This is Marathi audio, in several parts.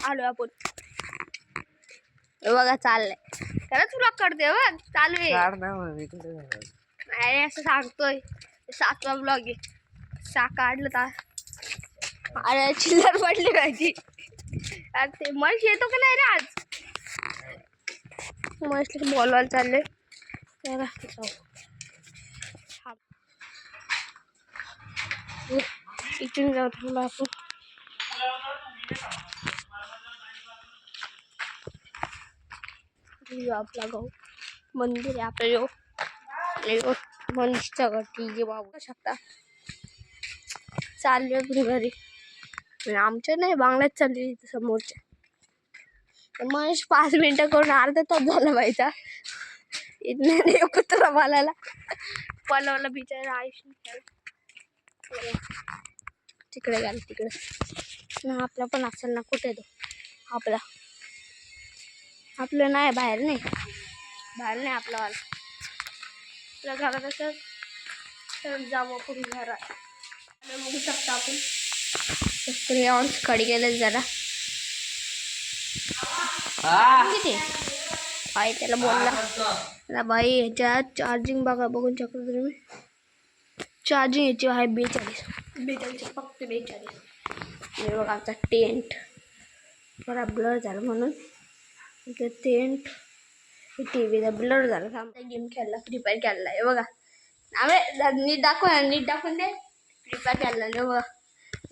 आलो आपण. बघा चाललंय खरंच ब्लॉग करते बघ चालू आहे. अरे असं सांगतोय 7वा ब्लॉग आहे. 6 काढलं तर अरे चिल्लर पडली पाहिजे. अरे ते म्हैस येतो का नाही रे आज. म्हैसला बोलवायला चालले. इथून जाऊ थांबा आपण. आपला गाव मंदिर आहे आपलं. मनीषच्या घरी बघू शकता. चालले आपण घरी. आमच्या नाही बांगल्यात चालली समोरच्या. मनीष 5 मिनिटं करून अर्धा तास झाला पाहिजे. इथं नाही कुत्रा बोलायला पलवला बिचारा आयुष्य. तिकडे गेला तिकडे. आपला पण असेल ना कुठे तो आपला. आपलं नाही बाहेर नाही आपला वाला. आपल्या घरात असं तर जाऊ आपण घरात. बघू शकता आपण ऑन्स खडी गेले जरा किती बाई त्याला बोलला बाई ह्याच्यात चार्जिंग बघा बघून शकता तुम्ही. चार्जिंग याची आहे 42 फक्त 42. हे बघा आमचा टेंट जरा ब्लर झाला म्हणून इथे टेंट टी व्हीला ब्लर झाला. आमचा गेम खेळला फ्री फायर खेळला आहे बघा. आम्ही नीट दाखवून दे फ्री फायर खेळला आहे बघा.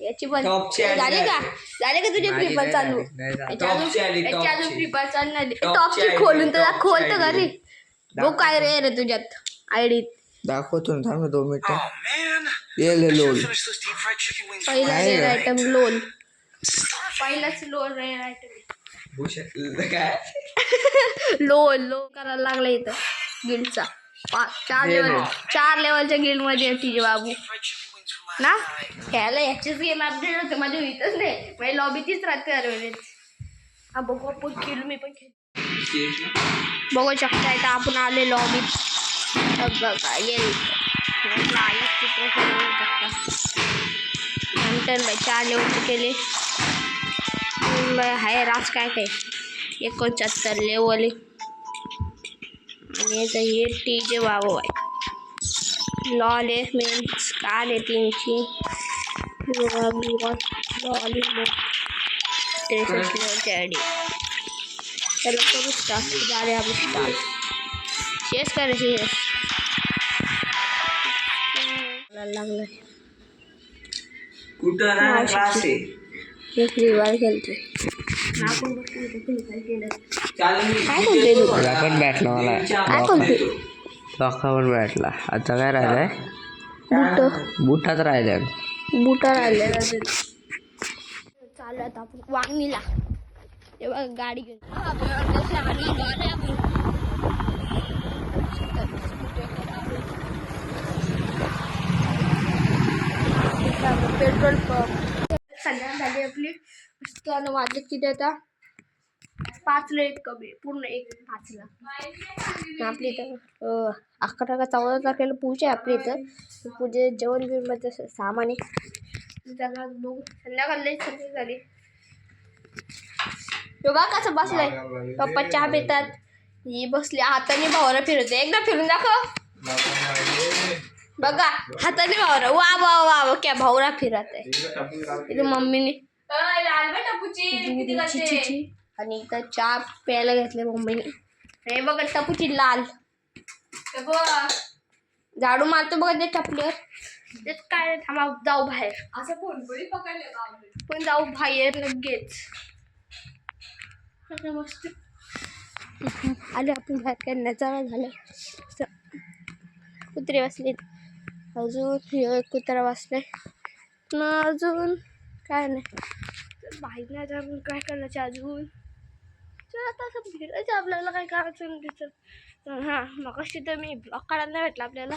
याची पण झाले का तुझे फ्री फायर चालू. याची अजून फ्री फायर चालू नाही. टॉपची खोलून तर खोलतं घरी बघ काय रे तुझ्यात आयडी दाखवतो ना. थांब 2 मिनिटं. ये लोल पहिला रेअर आयटम लोल. पहिलाच लोल रेअर आयटम लोल करायला लागला इथं गिल्डचा. 4 लेवलच्या गिल्ड मध्ये तिचे बाबू ना. खेळायला याचीच गेम अपडेट होते माझ्या इथंच नाही माझी लॉबी तीच राहते अरे. हा बघू आपण खेळू. मी पण खेळ बघू शकता. इथं आपण आले लॉबीत बघा येईल नंतर 4 लेवलचे केले. हाय राज काय 79 लेवल आणि याचं हे टीजे बाबू आहे. लॉल आहे मीन्स कार आहे 300 लॉल 63 लेवलची आयडी. त्याला करू स्टार्ट झाले आपण स्टार्ट शेष करायचे लागलं कुठं ना क्लास आहे. एक रिवाल खेळते. काय करतोय तू. पण भेटला मला. काय करतोय. डॉक्टर पण भेटला. आता काय राहिलंय बुटाच राहिल्या. बुटा राहिले चालू आता आपण वांगणीला. तेव्हा गाडी घेऊन पेट्रोल पंप. संध्याकाळ झाली आपली. वाजले किती आता 5ला 1 कमी पूर्ण 1:05ला. आपली इथं 11 का 14 तारखेला पूजा आहे आपली इथं. पूजे जेवण बिवण मध्ये सामान आहे त्याला बघू. संध्याकाळ लई सर्दी झाली. बघा कसं बसलाय. पप्पा चहा पितात. ही बसली हाताने भावरा फिरवते. एकदा फिरून दाखव बघा हाताने भावरा. वा वा वा क्या भावरा फिरत आहे. इथं मम्मीने आणि इथं चहा प्यायला घेतले मम्मीने. हे बघा टपूची लाल झाडू मारतो बघा ते टपलीवर. तेच काय थांबा जाऊ बाहेर असं फोन पकडले पण जाऊ बाहेर लगेच. मस्त आले आपण बाहेर करण्याचा झालं. कुत्रे बसले अजून कुत्रा बसलाय ना अजून काय नाही बाहेर नाही जाऊन काय करायचं अजून. चल आता असं फिरायचं आपल्याला काय करायचं नाही तिथं. हां मग कशी तर मी ब्लॉग काढायला नाही भेटला आपल्याला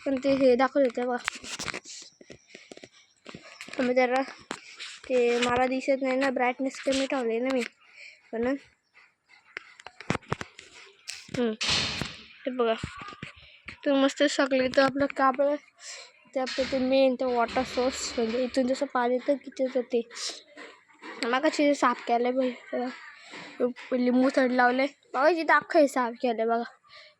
पण ते हे दाखवत होते बघ. मग जरा ते मला दिसत नाही ना ब्राईटनेस कमी ठेवले ना मी म्हणून. ते बघा तर मस्त सगळे तर आपलं कापड ते आपलं ते मेन ते वॉटर सोर्स म्हणजे इथून जसं पाणी येतं की ते मागाशी साफ केलं लिंबू थंड लावले बघा जिथं अख्खं साफ केलं बघा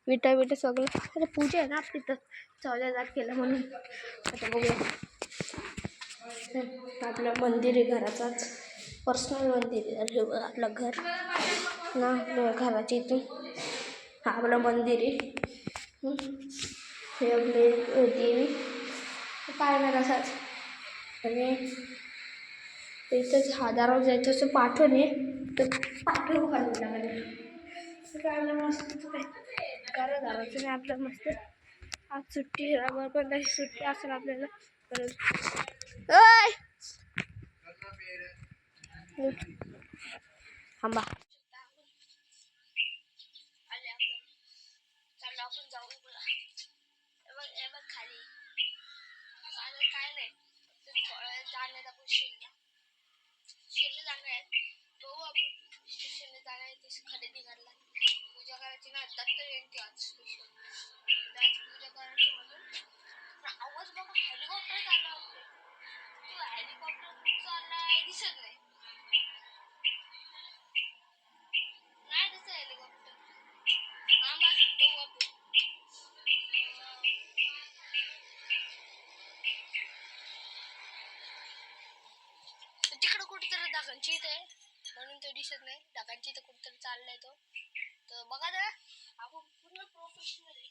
विटा सगळं आता पूजा आहे ना आपली तर चवल्या जात केलं म्हणून आता बघूया आपलं मंदिर आहे घराचाच पर्सनल मंदिर आहे हे आपलं घर ना घराच्या इथून हा आपलं मंदिर आहे हे आपले देवी काय नाही असाच आणि इथंच हजारावर जायचं असं पाठवून आहे तर पाठवून काढून लागले काय मस्त काय करा जायचं नाही आपलं मस्त आज सुट्टी बरोबर पण तशी सुट्टी असेल आपल्याला परत थांबा आपण जाऊ खाली काय नाही जाण्यात आपण शेल्ला जाणार आहे बघू आपण स्टेशनला जाणार आहे ते खरेदी करायला पूजा करायची ना दत्त जयंती आज पूजा करायची म्हणून आवाज बघा हेलिकॉप्टर चालला होते तो हेलिकॉप्टर खूप चाललाय दिसत नाही दिसत हेलिकॉप्टर हा बस बघू आपण तिकडं कुठेतरी डागांची इथे आहे म्हणून तो दिसत नाही डागांची इथं कुठेतरी चाललाय तो तर बघा जरा आपण पूर्ण प्रोफेशनल आहे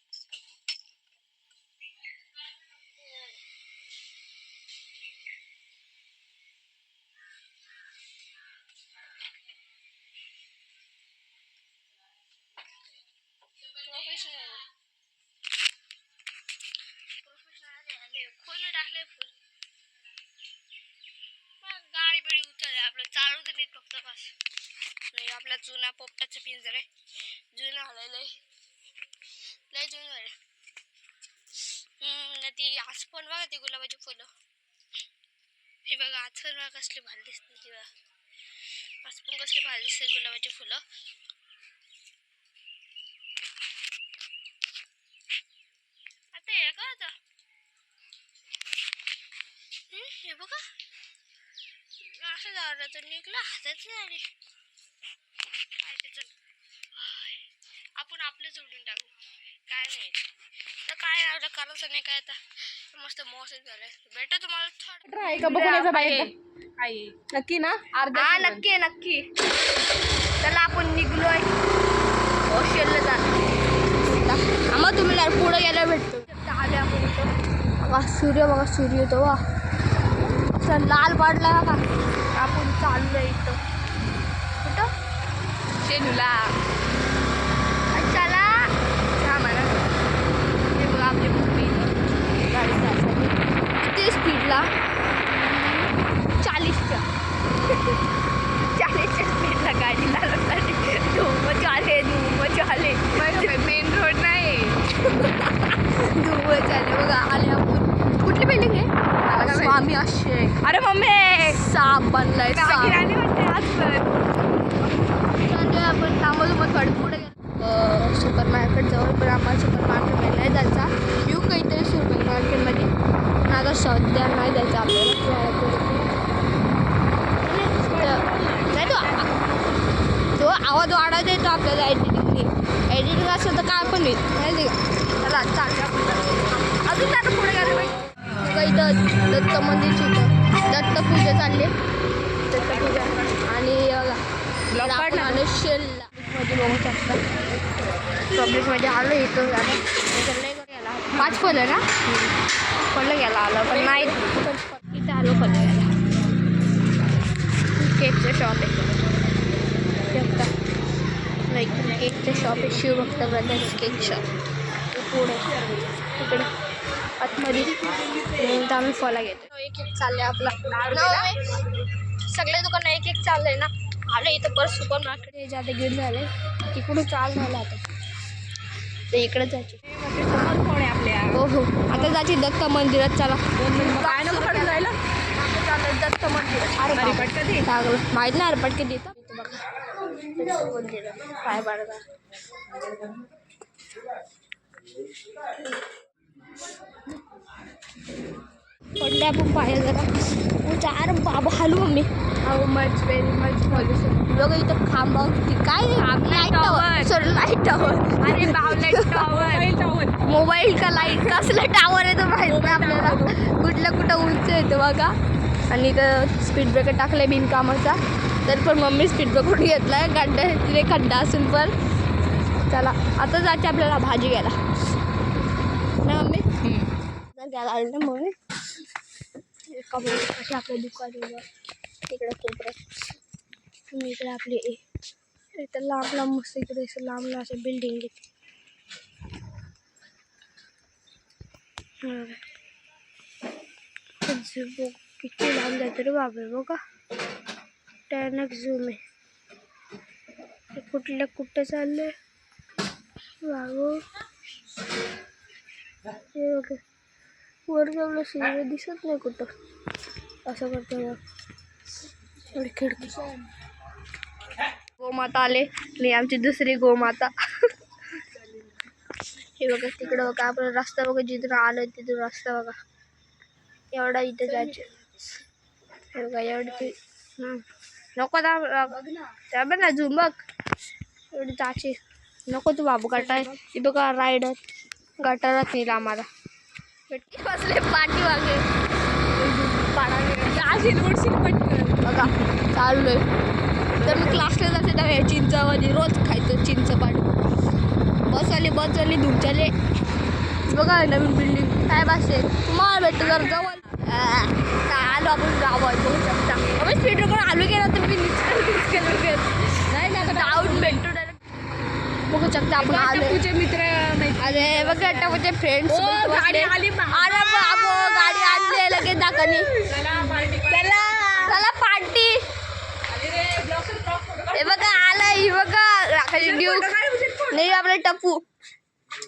खोल टाकले फुल गाडी बिडी उचलले आपलं चालू तर नाही फक्त बस नाही आपला जुना पोपटाचं पिंजर आहे जुनं हलायला लय जुनं झालं ती आज पण बघा ती गुलाबाची फुलं हे बघा आज पण बघा कसली भारी दिसते ती बघा आज पण कसली भारी दिसते गुलाबाची फुलं आता हे का आता हे बघा असं झालं तर निघलं हातच नाही आली काय ते चल आपण आपलं जोडून टाकू काय नाही तर काय आपलं करायचं नाही काय आता मस्त मौसम झालंय भेटू तुम्हाला नक्की ना हा नक्की नक्की त्याला आपण निघलोय शेलला जाणार मग तुम्ही पुढे गेल्या भेटतो आले आपण इथं बघा सूर्य येतो वा असं लाल पाडला का आपण चाललोय इथं कुठं शेलूला चला हा म्हणा हे बघा आपली मम्मी गाडी चालली किती स्पीडला 40च्या स्पीडला गाडी चालवताना धूम चाले मेन रोड नाही धूम चाले बघा आले आपण कुठली बिल्डिंग आहे स्वामी आश्रय अरे मम्मी साप बनलाय राणी वाटते आज पण आपण थांबलो मग थोडं पुढे गेलो सुपर मार्केट जवळ पण आम्हाला सुपर मार्केटमध्ये नाही जायचा येऊ काहीतरी सुपर मार्केटमध्ये पण आता सध्या नाही जायचं आपल्याला नाही तो आवाज वाढायचा येतो आपल्याला एडिटिंग असेल तर काय पण होईल माहिती का अजून त्याला पुढे गेलं पाहिजे इथं दत्त मंदिरची इथं दत्त पूजा चालली दत्त पूजा आणि आपण आलो शेलला मध्ये बघू शकता पब्लिकमध्ये आलो इथं गेला 5 फलं ना फलं गेला आलं पण नाही इथं आलो फलं गेला केकचं शॉप आहे नाही केकचं शॉप आहे शिवभक्त ब्रदर्स केक शॉप पुढे तिकडे आतमध्ये तर आम्ही फळं घेतो एक चाललं आहे आपला सगळे दुकान एक चाललं आहे ना आलं इथं परत सुपर मार्केट हे जाते घेऊन झाले तिकडून चाल झालं आता तर इकडे जायचे आपल्या हो हो आता जायची दत्त मंदिरात चला काय नको जायला दत्त मंदिर अरे पटकन लागलं माहीत नाही अरे पटकन देतं बघा मंदिर काय बाळगा पडले आपण पाया जरा चार बाबा हलू mummy. How much very much pollution. बघा इथं खांब काय light tower sorry light tower. अरे बावलेट टॉवर. मोबाईल का लाईट कसलं टावर आहे तर माहित नाही आपल्याला. कुठं उंच येतं बघा. आणि इथं स्पीड ब्रेकर टाकलाय बिनकामाचा. तर पण मम्मी स्पीड ब्रेकर घेतलाय तिथे खड्डा असून पण. चला आता जायचे आपल्याला भाजी घ्यायला ना मम्मी. घ्यायला आली ना मम्मी. कशी आपलं दुकान तिकडे कोपऱ्यात. इकडे आपली इथं लांब लांब मस्त इकडे असं लांब लांब असं बिल्डिंग किती लांब जातं रे बाबा. बघा टॅनक झूम आहे. कुठं चाललंय बाबू. हे बघा वर आपलं सूर्य दिसत नाही कुठं. असं करतो थोडी खिडकी. गोमाता आले आणि आमची दुसरी गोमाता. हे बघा तिकडं बघा आपण रस्ता बघा जिथून आलं तिथून रस्ता बघा एवढा इथं जायचं. हे बघा एवढं नको बघ ना झूम बघ एवढी जायची नको तू बाबू. गटार हे बघा रायडर गटारात नेला आम्हाला. बसले पाठी मागे बघा चाललोय. तर मी क्लासला जाते तेव्हा चिंचावाली रोज खायचं चिंच पाणी. बस आली धुमचाले. बघा नवीन बिल्डिंग काय बसते तुम्हाला भेटतं जर जवळ काय आलो आपण गाव आहे बघू शकता. आम्ही स्पीड ब्रेकर आलो गेला तर मी नाही ना डाऊट भेटतो डायरेक्ट बघू शकता आपण आलो. तुझे मित्र अरे बघा टाकूचे फ्रेंड्स गाडी आली. अरे बाबो गाडी आणली लगेच दाखवणी. चला पार्टी. हे बघा आलाय ही बघा नाही आपले टप्पू.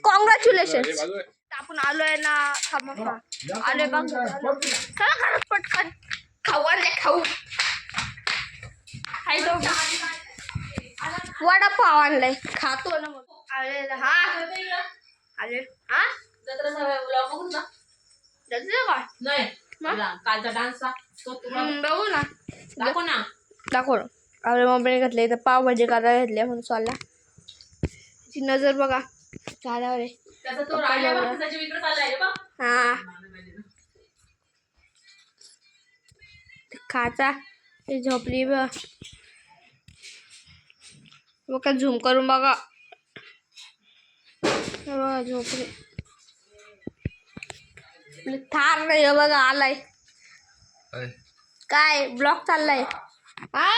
कॉंग्रॅच्युलेशन. आपण आलोय ना आलोय बघ. चला घरात पटकन खाऊ खाऊ. वडापाव आणलाय खातो ना मग. अरे हा अरे हा कालचा डान्स बघू ना दाखव ना. दाखव. आपल्या मम्मीने घातले इथं पावभाजी करायला घेतली म्हणून सॉलला. ती नजर बघा झाडावर आहे. हा खाचा ती झोपली बघा झूम करून बघा. बघा झोपली. थार नाही बघा आलाय. काय ब्लॉक चाललाय हा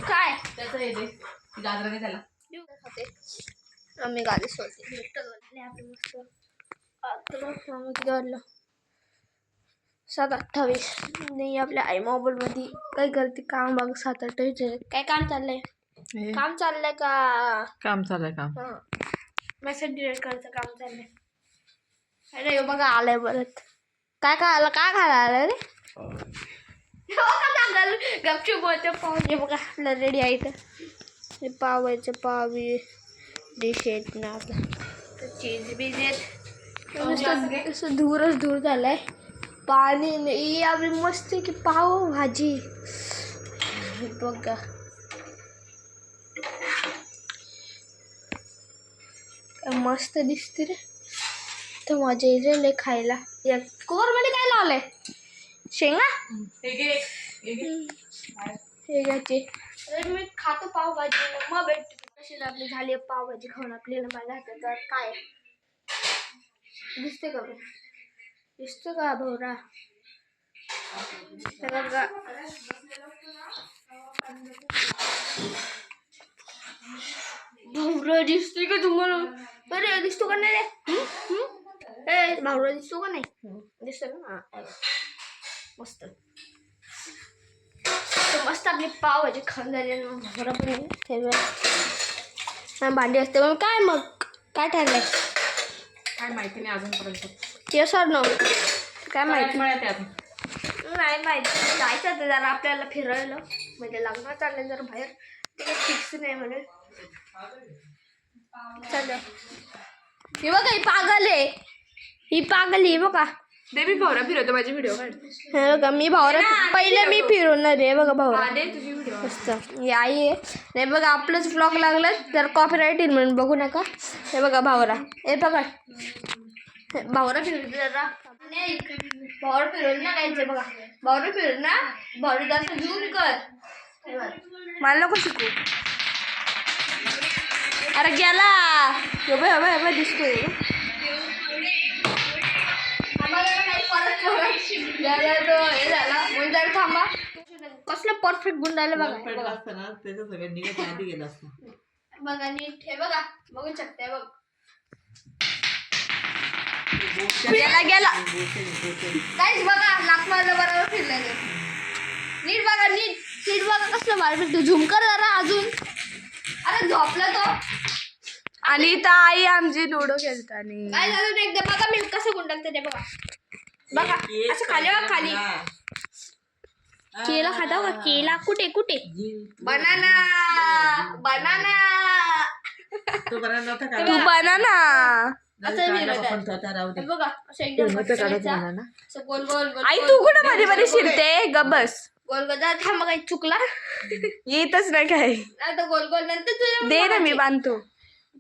काय त्याचं हे गाजर नाही त्याला. आम्ही गाडी सोडते आपलं मस्त 7:28 नाही. आपल्या आई मोबाईलमध्ये काय करते काम बघ. 7:28 काय काम चाललंय. काम चाललंय का काम चाललंय काम. मेसेज डिलीट करायचं काम चाललंय. अरे बघा आलाय परत. काय आलं काय खायला आलं रे. गपचूप बोलते पाव. हे बघा आपलं रेडी आहे इथं. पावायचं पाव डिश आहेत ना आपलं चीज बीज आहेत. नुसतं धूरच धूर झालाय. पाणी नाही आपली मस्त की पाव भाजी बघा. मस्त दिसते रे. तर मजा येईल खायला. या कोर मध्ये काय लावलंय शेंगा हे घ्यायचे. अरे मी खातो पावभाजी मग भेटते. कशी आपली झाली पावभाजी खाऊन आपल्याला माझ्या हातात काय दिसते का दिसतो का भोवरा. भावरा दिसतोय का तुम्हाला. अरे दिसतो का नाही रे. भावरा दिसतो का नाही दिसतो ना. मस्त मस्त आपली पावभाजी खाऊन झाली. भावरा पण भांडी असते मग काय मग काय ठरलंय काय माहिती नाही अजूनपर्यंत. येस ऑर नो काय माहिती नाही माहिती. जायचं होतं जरा आपल्याला फिरायला म्हणजे लग्न चाललंय जरा बाहेर. ते फिक्स नाही म्हणे. चल ही बघा ही पागल आहे. ही बघा देवी भावरा फिरवतो माझे व्हिडिओ काढ. हे बघा मी भावरा पहिले मी फिरवणार आहे बघा भावरा दे तुझी व्हिडिओ. मस्त ही आई आहे नाही बघा आपलंच ब्लॉग लागलं तर कॉपीराईट येईल म्हणून बघू नका. हे बघा भावरा हे बघा भावरा फिरवते जरा भावरा फिरवून ना कायचे बघा भावरा फिरवून ना भावरा जास्त झूम कर हे बघ. मला नको शिकू अरे गेला हे दिसतोय हे झाला म्हणजे थांबा कसलं परफेक्ट गुंडाले बघा बघा नीट हे बघा बघू शकते बघ गेला काहीच बघा नाक माझं बरोबर फिरलेले नीट बघा नीट बघा कसलं बाहेर फिरतो झूम कर जरा अजून अरे झोपला तो आणि इथं आई आमची लुडो खेळताना काय झालं एकदा बघा मी कसं गुंडालते ते बघा बघा असं खाली बघा खाली केला खाता का केला कुठे बनाना तो बरा नव्हता का? तू बनाना असं आपण तो आता राहू दे. बघा असं एकदम असं गोल गोल गोल आई तू कुठं मध्ये मध्ये शिरते गबस गोल गोल जरा थांबा काही चुकला येतच नाही काय आता गोल गोल नंतर तुझ्या दे ना मी बांधतो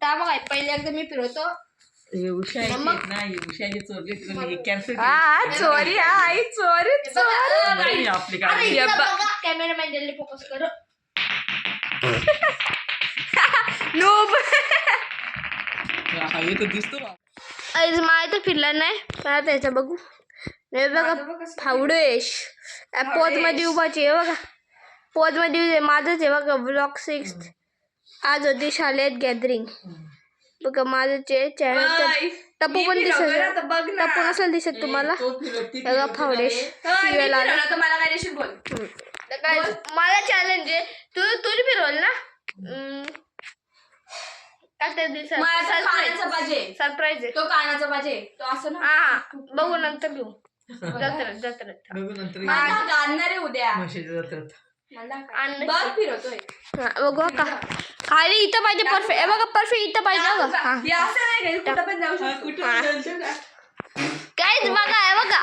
थांबा काय पहिले एकदा मी फिरवतो हे उषाची नाही उषाची चोरली तुम्ही कॅन्सल हा चोरी हा आई चोरी नाही आपली गाडी कॅमेरामॅन जल्दी फोकस करो नूब हा येतो दिसतो बा. मला तर फिरला नाही मला त्याचं बघू नाही बघा फावडेश पोज मध्ये उभाची आहे बघा पोज मध्ये माझंच आहे बघा ब्लॉक 6 आज होती शाळेत गॅदरिंग बघा माझं चॅनल टप्पू पण दिसत टप्पू नसेल दिसत तुम्हाला बघा फावडेश मला काय बोल मला चॅलेंज आहे तुझी फिरवल ना काय ते दिसत कानाचा पाहिजे सरप्राईज आहे तो कानाचा पाहिजे तो असं ना हा बघू नंतर घेऊ जत्रेत बघू नंतर मला आणणार आहे उद्या म्हशीच्या जत्रेत. बघ फिरवतोय बघू का खाली इथं पाहिजे परफेक्ट बघा परफेक्ट इथं पाहिजे बघा हा. हे असं नाही काही कुठं पण जाऊ शकतो कुठे काहीच बघा हे बघा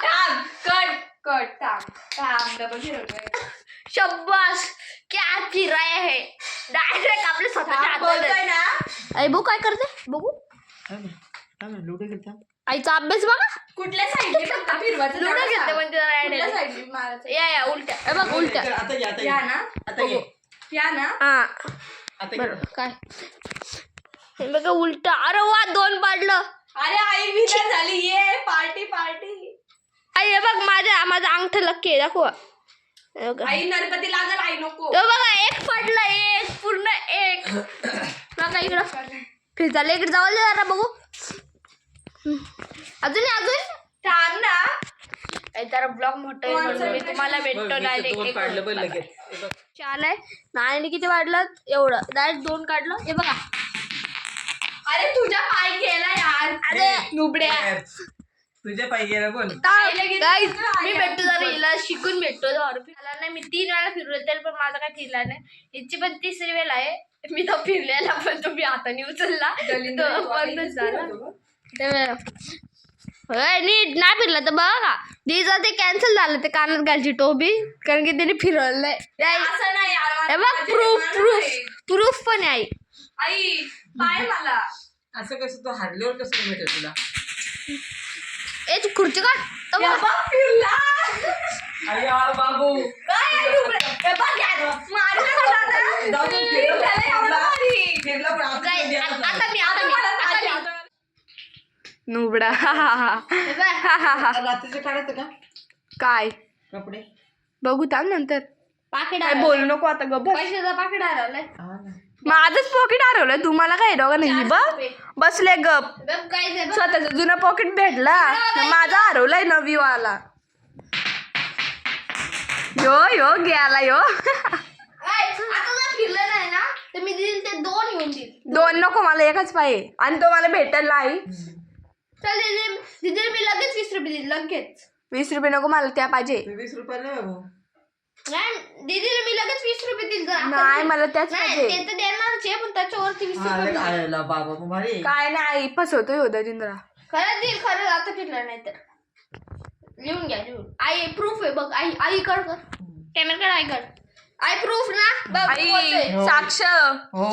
कट थांब डबल फिरवतोय शब्बास क्या फिराय आहे डायरेक्ट आपल्या स्वतःच्या बोलतोय हातात ना आई बघू काय करते बघू लुडो घेता आईचा अभ्यास बघा कुठल्या साईडने फक्त फिरवायचं लुडो तेवढं घेते सांग. म्हणजे जरा कुठल्या idea. साईडने मारायचं या उलट्या हे बघ उलट्या आता घे, आता घे. या ना आता घे. या ना हा आता घे. बरोबर काय हे बघा उलटा अरे वा 2 पाडलं अरे आई विनर झाली ये पार्टी आई हे बघ माझं अंगठ लक्की दाखवा हे बघा आई नरपती लागल आई नको तो बघा 1 पडलं 1 पूर्ण 1 बघा इकडं फिर झालं इकडे जाऊ दे जरा बघू अजून थांब ना जरा ब्लॉग मोठा आहे म्हणून मी तुम्हाला बघ, भेटतो मी तर दोन डायरेक्ट काढलं पण लगेच. हे बघ. चाल आहे नाणी किती वाढलं एवढं डायरेक्ट 2 काढलं हे बघा अरे तुझ्या पाय गेला यार अरे नुबड्या तुझ्या पायी गेला बोल Guys, मी भेटतो जरा हिला शिकून भेटतो मला नाही मी 3 वेळा फिरलो तरी पण माझा काय फिरला नाही हिची पण 3री वेळ आहे मी तो फिरलेला पण तो मी हाताने उचलला तो बंदच झाला नीट नाही फिरला तर बघा तिचं ते कॅन्सल झालं ते कानात घालची टोपी कारण की त्याने फिरवलंय असं नाही यार हे बघ प्रूफ पण आहे आई आई पाय मला असं कसं तो हारल्यावर कसं भेटेल तुला ए तू खुर्ची काढ तो या बघ. बघ फिरला अरे यार बाबू काय आहे नुबड्या? हे बघ यार, मारू नका दादा. जाऊ दे, फिरलेलं एवढं भारी. फिरला पण आता काय, तुझ्या हातात आता मी आता मी नुबडा हे बघ. रात्रीचं काढायचं का काय कपडे बघू थांब नंतर पाकिट काय बोलू नको आता गप्प बस. पैशाचं पाकिट हरवलंय हा ना. माझंच पॉकेट हरवलं तुम्हाला काय दोघं नाही बघ बसले गप बघ काय ते बघ. स्वतःच जुना पॉकेट भेटला माझा हरवलाय नवी वाला यो गेला यो ऐ, आता जर फिरलं नाही ना तर मी देईल ते 2 घेऊन देईल 2 नको मला एकच पाहिजे आणि तो मला भेटेल नाही चल दीदी मी लगेच 20 रुपये देईल लगेच 20 रुपये नको मला त्या पाहिजे 20 रुपये नाही बाबू नाही दीदीला मी लगेच 20 रुपये देईल जर आता नाही नाही. मला त्याच नाही पाहिजे ते तर देणारच आहे पण त्याच्यावरती 20 हा रुपये लय देईल. आलेला बाबा भारी काय नाही फसवतोय होता जिंद्रा खरंच देईल खरंच आता फिरलं नाही तर लिहून घ्या लिहून. आई प्रूफ आहे बघ. आई आई कर कॅमेरा कर. आई कर. आई प्रूफ ना बघ. आई बोलतोय. साक्ष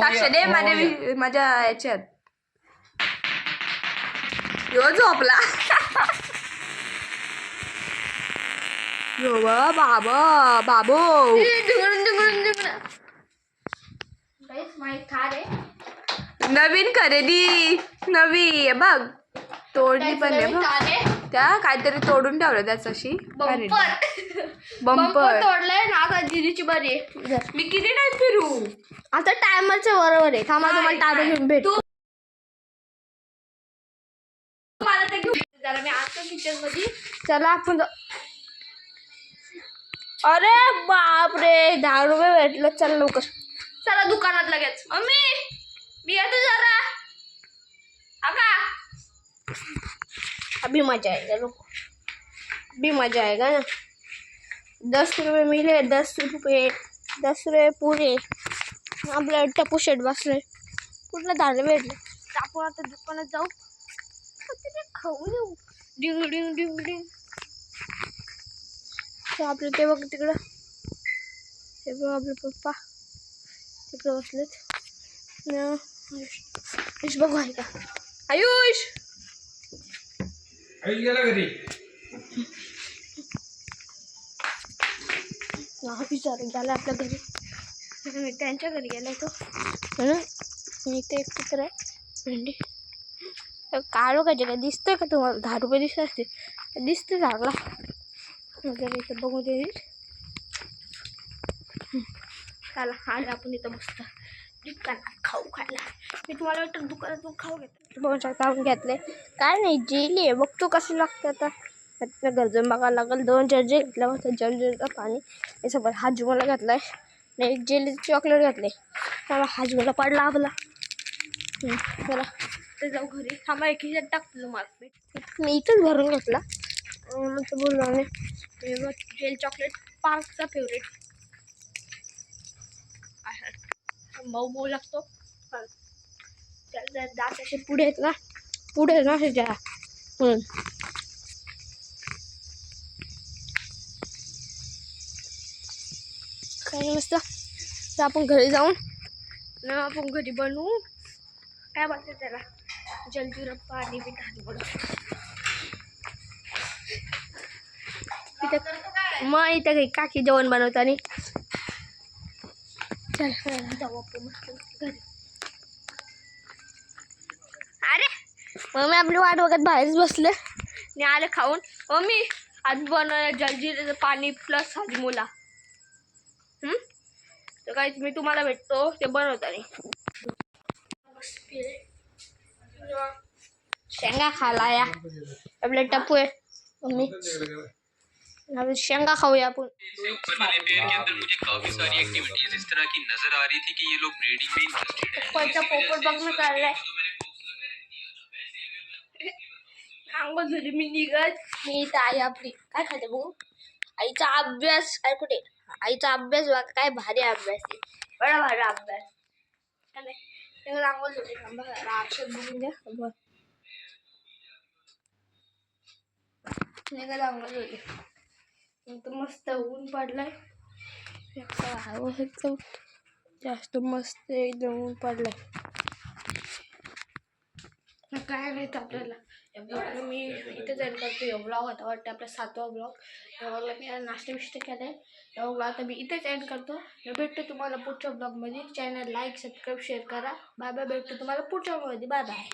साक्ष दे माझ्या याच्यात. यो झोपला. यो बाबा बाबो. गाईस माहित थार आहे. नवीन खरेदी नवी आहे बघ. तोडली पण आहे बघ. थार आहे. त्या काहीतरी तोडून ठेवलं त्याच्याशी. बंपर बंपर तोडलंय ना. आता जिरीची बरी आहे. मी किती टाइम फिरू. आता टायमरच्या बरोबर आहे. थांबा तुम्हाला टायमर घेऊन भेटू. मला ते घेऊन जरा मी आता किचन मध्ये. चला आपण अरे बापरे 10 रुपये भेटलं. चला लवकर चला दुकानात लगेच. मम्मी मी येतो जरा. आका अभी मजा आएगा. रुको अभी मजा आएगा ना. 10 रुपये मिले. 10 रुपये पुरे. आपल्या टपू शेट बसले. पूर्ण 10 रुपये भेटले. आपण आता दुकानात जाऊ. खाऊ देऊ. डिंग डिंग डिंग डिंग. आपलं ते बघ तिकडं. ते बघ आपले पप्पा तिकडं बसलेत. आयुष बघू आहे का. आयुष गेला घरी. विचार गेला आपल्या घरी. मी त्यांच्या घरी गेलाय तो म्हणून मी ते एकत्र आहे. भेंडी काढू का जगा. दिसतंय का तुम्हाला 10 रुपये दिसत असते. दिसते चांगला. वगैरे इथं बघू दे. चला आलं आपण इथं मस्त दुकानात खाऊ खायला. मी तुम्हाला वाटतं दुकानातून खाऊ घेतो. बघू शकता आपण घेतले. काय नाही जेली आहे. बघतो कसं लागतं आता. त्यातलं गरजून बघायला लागेल. 2 जर्जे घेतल्या मस्त जर्जेचं पाणी हे सगळं हाजमोला घेतला आहे. आणि एक जेलीचं चॉकलेट घातले. त्याला हाजमोला पडला आपला. चला ते जाऊ घरी. थांबा एक ह्याच्यात टाकतो तुम्हाला. मी इथंच भरून घेतला. मग बोललो जेल चॉकलेट पार्कचा फेवरेट. मऊ मऊ लागतो. त्याला दात असे पुढे आहेत ना. पुढे ना असे जरा म्हणून. काय मस्त. तर आपण घरी जाऊन ना आपण घरी बनवू. काय बोलते त्याला जलजिरा पाणी बी घालू बघ. मग इथं काही काकी जेवण बनवताना. चल जाऊ आपण मस्त घरी. अरे मम्मी आपली वाट बघत बाहेरच बसले. आणि आले खाऊन. मम्मी आज बनवलं जलजिऱ्याचं पाणी प्लस हाजमोला. तर काही मी तुम्हाला भेटतो ते बनवताना. शेंगा खाला या आपल्या टप्पू आहे. मम्मी शेंगा खाऊया आपण. ऊपर वाले पेड़ के अंदर मुझे काफी सारी एक्टिविटीज इस तरह की नजर आ रही थी कि ये लोग ब्रीडिंग में इंटरेस्टेड हैं। पोपट बघणं चाललंय. अंगो झाली मी निघत. मी इथं आई आपली काय खाते बघू. आईचा अभ्यास काय कुठे. आईचा अभ्यास बघा काय भारी अभ्यास आहे. बडा भारी अभ्यास. रांगोळ झाली. अक्षर बघून द्या. रांगोळ झाली. मस्त ऊन पडलाय. जास्त मस्त एकदम ऊन पडलाय. काय नाही आपल्याला या ब्लॉगला मी इथे एंड करतो. या ब्लॉग आता वाटतं आपला 7वा ब्लॉग. या ब्लॉगला मी नाश्ता बिष्ट केला आहे. या ब्लॉग आता मी इथेच एंड करतो. भेटतो तुम्हाला पुढच्या ब्लॉगमध्ये. चॅनल लाईक सबस्क्राईब शेअर करा. Bye bye. भेटतो तुम्हाला पुढच्या ब्लॉगमध्ये. Bye bye.